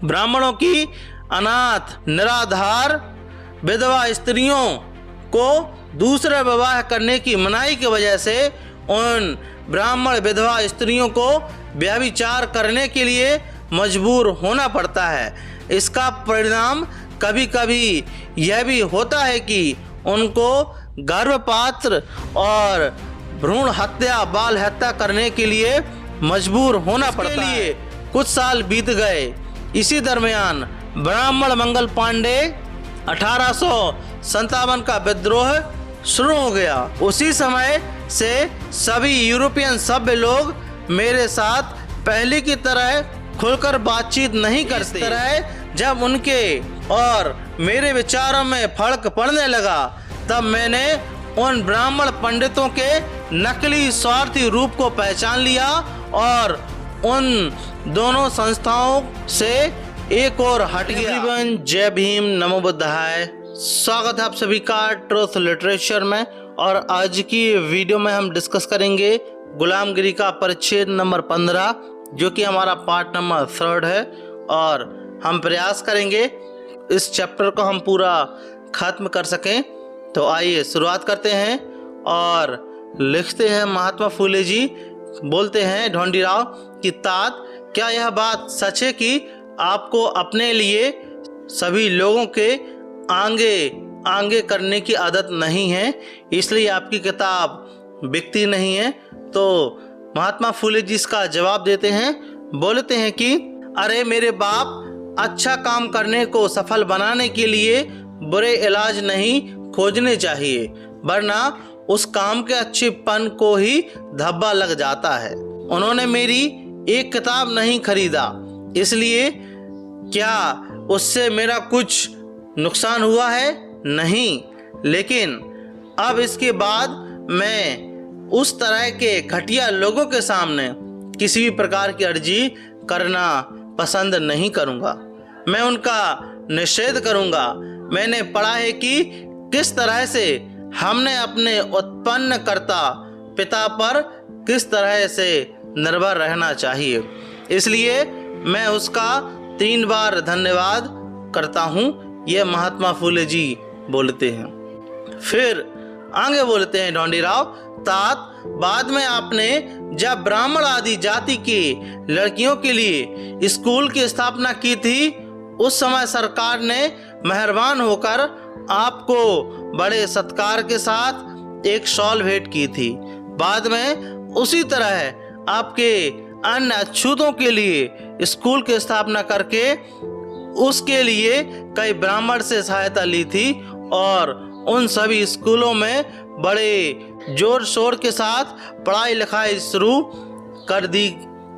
ब्राह्मणों की अनाथ, निराधार विधवा स्त्रियों को दूसरा विवाह करने की मनाही की वजह से उन ब्राह्मण विधवा स्त्रियों को व्यभिचार करने के लिए मजबूर होना पड़ता है। इसका परिणाम कभी कभी यह भी होता है कि उनको गर्भपात और भ्रूण हत्या, बाल हत्या करने के लिए मजबूर होना पड़ता है। कुछ साल बीत गए। इसी दरमियान ब्राह्मण मंगल पांडे 1857 का विद्रोह शुरू हो गया। उसी समय से सभी यूरोपियन सभ्य लोग मेरे साथ पहले की तरह खुलकर बातचीत नहीं करते। इस तरह जब उनके और मेरे विचारों में फर्क पड़ने लगा, तब मैंने उन ब्राह्मण पंडितों के नकली स्वार्थी रूप को पहचान लिया और उन दोनों संस्थाओं से एक और हट गया। जय भीम, नमो बुद्धाय। स्वागत है आप सभी का ट्रुथ लिटरेचर में। और आज की वीडियो में हम डिस्कस करेंगे गुलामगिरी का परिच्छेद नंबर 15, जो कि हमारा पार्ट नंबर 3 है। और हम प्रयास करेंगे इस चैप्टर को हम पूरा खत्म कर सकें। तो आइए शुरुआत करते हैं। और लिखते हैं महात्मा फूले जी, बोलते हैं ढोंडीराव कि तात, क्या यह बात सच है कि आपको अपने लिए सभी लोगों के आगे आगे करने की आदत नहीं है, इसलिए आपकी किताब बिकती नहीं है? तो महात्मा फूले जी इसका जवाब देते हैं, बोलते हैं कि अरे मेरे बाप, अच्छा काम करने को सफल बनाने के लिए बुरे इलाज नहीं खोजने चाहिए, वरना उस काम के अच्छेपन को ही धब्बा लग जाता है। उन्होंने मेरी एक किताब नहीं खरीदा, इसलिए क्या उससे मेरा कुछ नुकसान हुआ है? नहीं, लेकिन अब इसके बाद मैं उस तरह के घटिया लोगों के सामने किसी भी प्रकार की अर्जी करना पसंद नहीं करूंगा। मैं उनका निषेध करूंगा। मैंने पढ़ा है कि किस तरह से हमने अपने उत्पन्नकर्ता पिता पर किस तरह से निर्भर रहना चाहिए, इसलिए मैं उसका 3 बार धन्यवाद करता हूँ। यह महात्मा फूले जी बोलते हैं। फिर आगे बोलते हैं ढोंडीराव, तात, बाद में आपने जब ब्राह्मण आदि जाति की लड़कियों के लिए स्कूल की स्थापना की थी, उस समय सरकार ने मेहरबान होकर आपको बड़े सत्कार के साथ एक शॉल भेंट की थी। बाद में उसी तरह आपके अन्य अछूतों के लिए स्कूल की स्थापना करके उसके लिए कई ब्राह्मण से सहायता ली थी और उन सभी स्कूलों में बड़े जोर शोर के साथ पढ़ाई लिखाई शुरू कर दी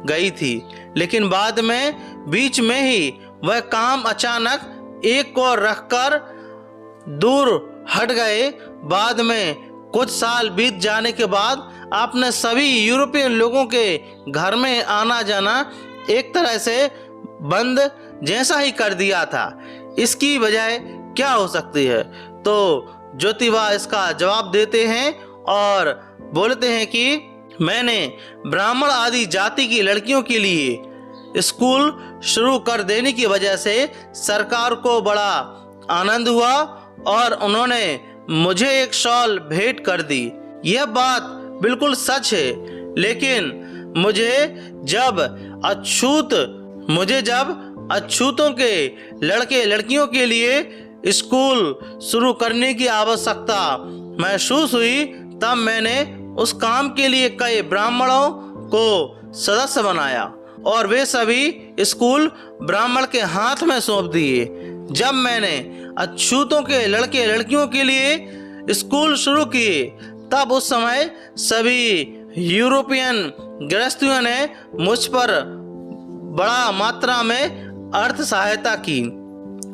गई थी। लेकिन बाद में बीच में ही वह काम अचानक एक और रखकर दूर हट गए। बाद में कुछ साल बीत जाने के बाद आपने सभी यूरोपियन लोगों के घर में आना जाना एक तरह से बंद जैसा ही कर दिया था। इसकी वजह क्या हो सकती है? तो ज्योतिबा इसका जवाब देते हैं और बोलते हैं कि मैंने ब्राह्मण आदि जाति की लड़कियों के लिए स्कूल शुरू कर देने की वजह से सरकार को बड़ा आनंद हुआ और उन्होंने मुझे एक शॉल भेंट कर दी। यह बात बिल्कुल सच है, लेकिन मुझे जब अछूतों के लड़के लड़कियों के लिए स्कूल शुरू करने की आवश्यकता महसूस हुई, तब मैंने उस काम के लिए कई ब्राह्मणों को सदस्य बनाया और वे सभी स्कूल ब्राह्मण के हाथ में सौंप दिए। जब मैंने अछूतों के लड़के लड़कियों के लिए स्कूल शुरू किए, तब उस समय सभी यूरोपियन गृहस्थियों ने मुझ पर बड़ा मात्रा में अर्थ सहायता की।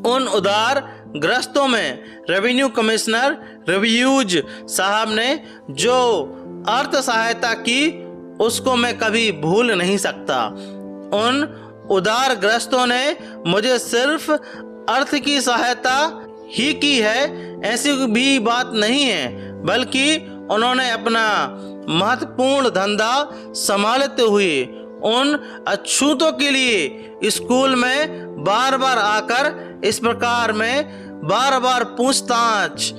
उन उदार गृहस्थों में रेवेन्यू कमिश्नर रिव्यूज साहब ने जो अर्थ सहायता की, उसको मैं कभी भूल नहीं सकता। उन उदार गृहस्थों ने मुझे सिर्फ अर्थ की सहायता ही की है, ऐसी भी बात नहीं है, बल्कि उन्होंने अपना महत्वपूर्ण धंधा संभालते हुए उन अछूतों के लिए स्कूल में बार बार आकर इस प्रकार में बार बार पूछताछ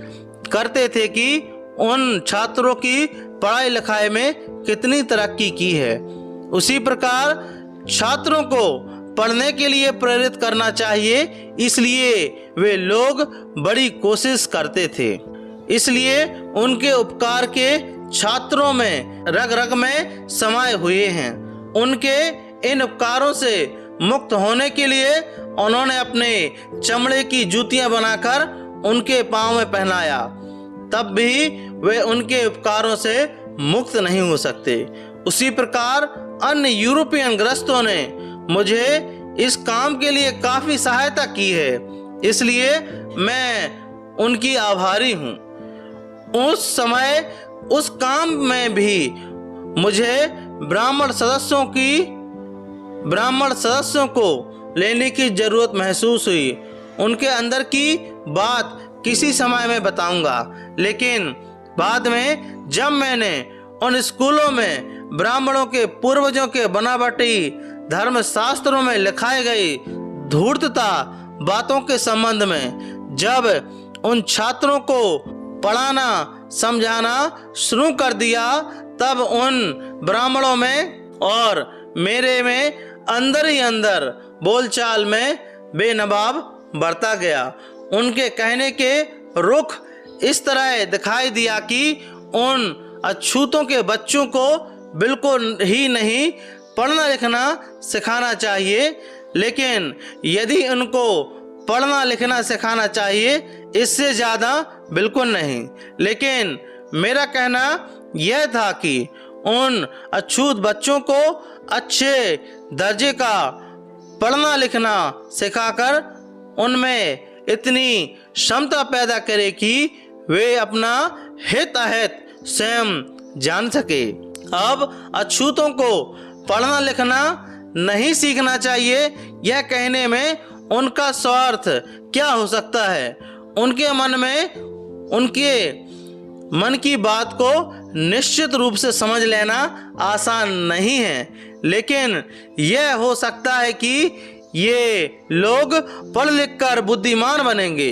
करते थे कि उन छात्रों की पढ़ाई लिखाई में कितनी तरक्की की है। उसी प्रकार छात्रों को पढ़ने के लिए प्रेरित करना चाहिए, इसलिए वे लोग बड़ी कोशिश करते थे। इसलिए उनके उपकार के छात्रों में रग रग में समाये हुए हैं। उनके इन उपकारों से मुक्त होने के लिए उन्होंने अपने चमड़े की जूतियां बनाकर उनके पांव में पहनाया, तब भी वे उनके उपकारों से मुक्त नहीं हो सकते। उसी प्रकार अन्य यूरोपियन ग्रस्तों ने मुझे इस काम के लिए काफी सहायता की है, इसलिए मैं उनकी आभारी हूँ। उस समय उस काम में भी मुझे ब्राह्मण सदस्यों को लेने की जरूरत महसूस हुई। उनके अंदर की बात किसी समय में बताऊंगा, लेकिन बाद में जब मैंने उन स्कूलों में ब्राह्मणों के पूर्वजों के बनावटी धर्मशास्त्रों में लिखाई गई धूर्तता बातों के संबंध में जब उन छात्रों को पढ़ाना समझाना शुरू कर दिया, तब उन ब्राह्मणों में और मेरे में अंदर ही अंदर बोलचाल में बेनकाब बढ़ता गया। उनके कहने के रुख इस तरह दिखाई दिया कि उन अछूतों के बच्चों को बिल्कुल ही नहीं पढ़ना लिखना सिखाना चाहिए, लेकिन यदि उनको पढ़ना लिखना सिखाना चाहिए, इससे ज़्यादा बिल्कुल नहीं। लेकिन मेरा कहना यह था कि उन अछूत बच्चों को अच्छे दर्जे का पढ़ना लिखना सिखाकर उनमें इतनी क्षमता पैदा करे कि वे अपना हित अहित स्वयं जान सके। अब अछूतों को पढ़ना लिखना नहीं सीखना चाहिए, यह कहने में उनका स्वार्थ क्या हो सकता है। उनके मन की बात को निश्चित रूप से समझ लेना आसान नहीं है, लेकिन यह हो सकता है कि ये लोग पढ़ लिख कर बुद्धिमान बनेंगे,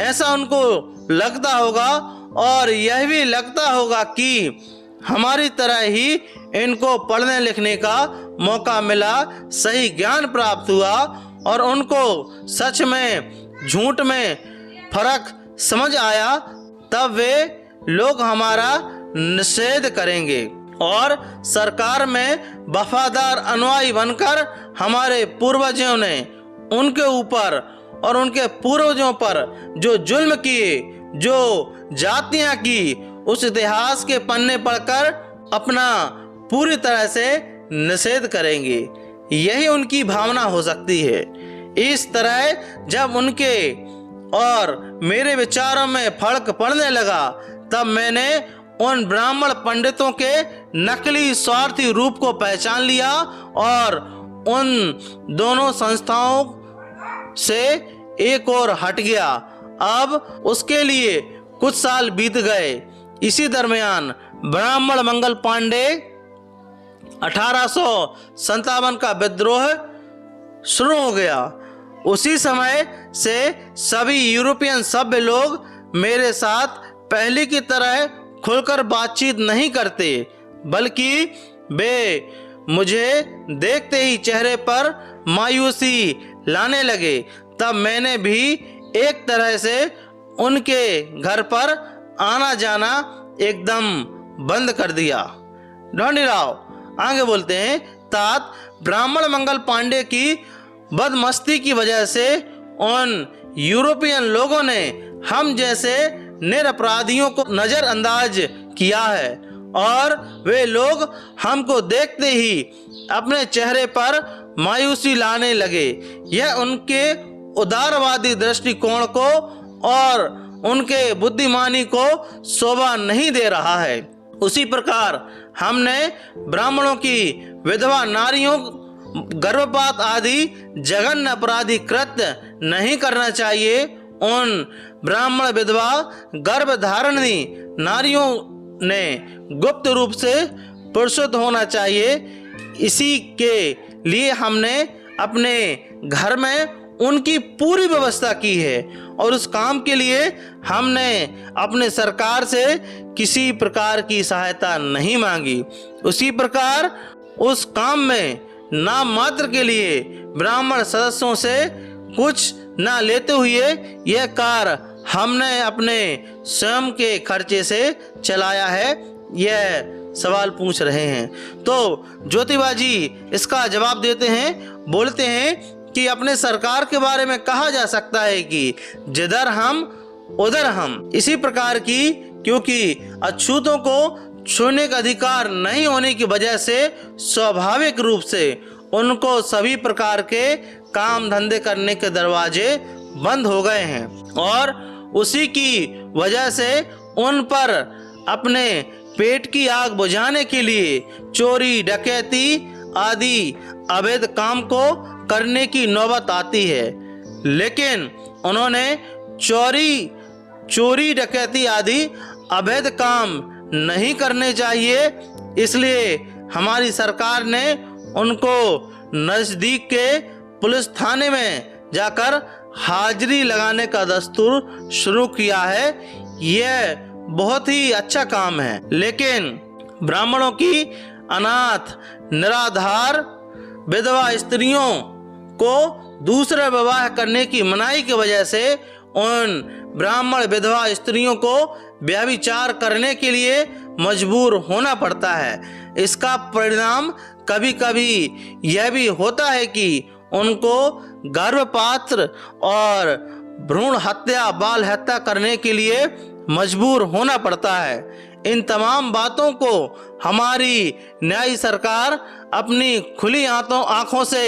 ऐसा उनको लगता होगा। और यह भी लगता होगा कि हमारी तरह ही इनको पढ़ने लिखने का मौका मिला, सही ज्ञान प्राप्त हुआ और उनको सच में झूठ में फर्क समझ आया, तब वे लोग हमारा निषेध करेंगे और सरकार में वफादार अनुयायी बनकर हमारे पूर्वजों ने उनके ऊपर और उनके पूर्वजों पर जो जुल्म किए, जो जातियां की, उस इतिहास के पन्ने पढ़कर अपना पूरी तरह से निषेध करेंगे। यही उनकी भावना हो सकती है। इस तरह जब उनके और मेरे विचारों में फर्क पड़ने लगा, तब मैंने उन ब्राह्मण पंडितों के नकली स्वार्थी रूप को पहचान लिया और उन दोनों संस्थाओं से एक और हट गया। अब उसके लिए कुछ साल बीत गए। इसी दरमियान ब्राह्मण मंगल पांडे 1857 का विद्रोह शुरू हो गया। उसी समय से सभी यूरोपियन सभ्य लोग मेरे साथ पहले की तरह खुलकर बातचीत नहीं करते, बल्कि वे मुझे देखते ही चेहरे पर मायूसी लाने लगे। तब मैंने भी एक तरह से उनके घर पर आना जाना एकदम बंद कर दिया। ढोंडीराव आगे बोलते हैं, तात ब्राह्मण मंगल पांडे की बदमस्ती की वजह से उन यूरोपियन लोगों ने हम जैसे निरपराधियों को नजरअंदाज किया है और वे लोग हमको देखते ही अपने चेहरे पर मायूसी लाने लगे। यह उनके उदारवादी दृष्टिकोण को और उनके बुद्धिमानी को शोभा नहीं दे रहा है। उसी प्रकार हमने ब्राह्मणों की विधवा नारियों गर्भपात आदि जघन्य अपराधी कृत्य नहीं करना चाहिए। उन ब्राह्मण विधवा गर्भधारणी नारियों ने गुप्त रूप से पुरुषोत्त होना चाहिए। इसी के लिए हमने अपने घर में उनकी पूरी व्यवस्था की है और उस काम के लिए हमने अपने सरकार से किसी प्रकार की सहायता नहीं मांगी। उसी प्रकार उस काम में नाम मात्र के लिए ब्राह्मण सदस्यों से कुछ ना लेते हुए यह कार्य हमने अपने स्वयं के खर्चे से चलाया है, यह सवाल पूछ रहे हैं। तो ज्योतिबा जी इसका जवाब देते हैं, बोलते हैं कि अपने सरकार के बारे में कहा जा सकता है कि जिधर हम उधर हम। इसी प्रकार की, क्योंकि अछूतों को छूने का अधिकार नहीं होने की वजह से स्वाभाविक रूप से उनको सभी प्रकार के काम धंधे करने के दरवाजे बंद हो गए हैं और उसी की वजह से उन पर अपने पेट की आग बुझाने के लिए चोरी डकैती आदि अवैध काम को करने की नौबत आती है। लेकिन उन्होंने चोरी डकैती आदि अवैध काम नहीं करने चाहिए, इसलिए हमारी सरकार ने उनको नज़दीक के पुलिस थाने में जाकर हाजिरी लगाने का दस्तूर शुरू किया है। यह बहुत ही अच्छा काम है। लेकिन ब्राह्मणों की अनाथ निराधार विधवा स्त्रियों को दूसरा विवाह करने की मनाही की वजह से उन ब्राह्मण विधवा स्त्रियों को व्यभिचार करने के लिए मजबूर होना पड़ता है। इसका परिणाम कभी कभी यह भी होता है कि उनको गर्भपात और भ्रूण हत्या बाल हत्या करने के लिए मजबूर होना पड़ता है। इन तमाम बातों को हमारी न्यायी सरकार अपनी खुली आंखों से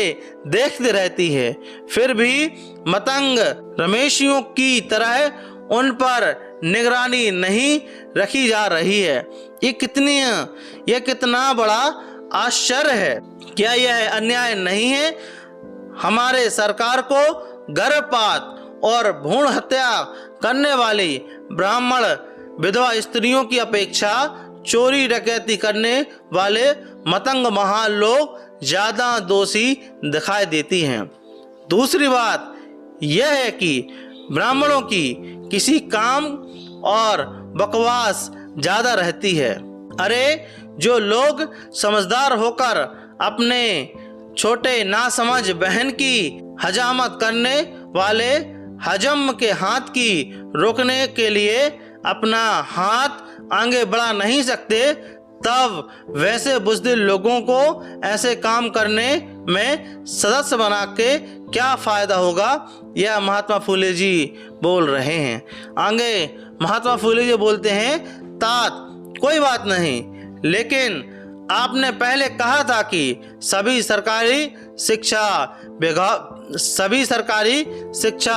देखती रहती है, फिर भी मतंग रमेशियों की तरह उन पर निगरानी नहीं रखी जा रही है। यह कितना बड़ा आश्चर्य है। क्या यह अन्याय नहीं है? हमारे सरकार को गर्भपात और भ्रूण हत्या करने वाली ब्राह्मण विधवा स्त्रियों की अपेक्षा चोरी डकैती करने वाले मतंग महान लोग ज्यादा दोषी दिखाई देती हैं। दूसरी बात यह है कि ब्राह्मणों की किसी काम और बकवास ज्यादा रहती है। अरे जो लोग समझदार होकर अपने छोटे नासमझ बहन की हजामत करने वाले हजम के हाथ की रोकने के लिए अपना हाथ आगे बढ़ा नहीं सकते, तब वैसे बुज़दिल लोगों को ऐसे काम करने में सदस्य बना के क्या फायदा होगा, यह महात्मा फूले जी बोल रहे हैं। आगे महात्मा फूले जी बोलते हैं, तात कोई बात नहीं, लेकिन आपने पहले कहा था कि सभी सरकारी शिक्षा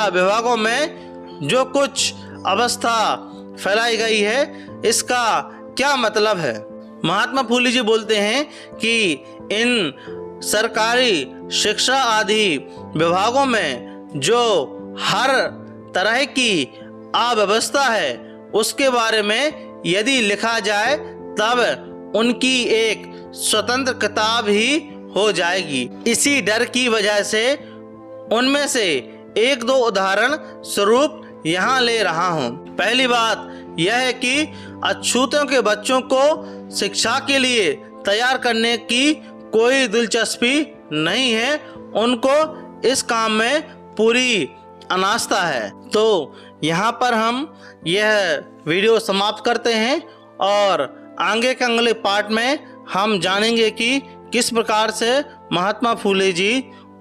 विभागों में जो कुछ अवस्था फैलाई गई है, इसका क्या मतलब है? महात्मा फूले जी बोलते हैं कि इन सरकारी शिक्षा आदि विभागों में जो हर तरह की अव्यवस्था है उसके बारे में यदि लिखा जाए तब उनकी एक स्वतंत्र किताब ही हो जाएगी। इसी डर की वजह से उनमें से एक दो उदाहरण स्वरूप यहाँ ले रहा हूँ। पहली बात यह है कि अछूतों के बच्चों को शिक्षा के लिए तैयार करने की कोई दिलचस्पी नहीं है, उनको इस काम में पूरी अनास्था है। तो यहाँ पर हम यह वीडियो समाप्त करते हैं और आगे के अगले पार्ट में हम जानेंगे कि किस प्रकार से महात्मा फूले जी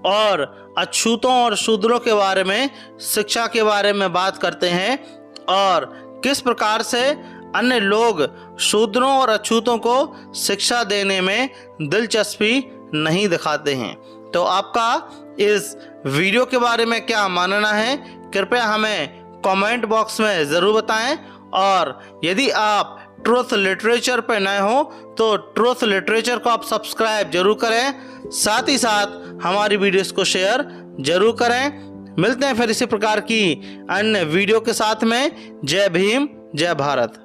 और अछूतों और शूद्रों के बारे में शिक्षा के बारे में बात करते हैं और किस प्रकार से अन्य लोग शूद्रों और अछूतों को शिक्षा देने में दिलचस्पी नहीं दिखाते हैं। तो आपका इस वीडियो के बारे में क्या मानना है, कृपया हमें कमेंट बॉक्स में ज़रूर बताएं। और यदि आप ट्रूथ लिटरेचर पर नए हो तो ट्रूथ लिटरेचर को आप सब्सक्राइब जरूर करें, साथ ही साथ हमारी वीडियोस को शेयर जरूर करें। मिलते हैं फिर इसी प्रकार की अन्य वीडियो के साथ में। जय भीम, जय भारत।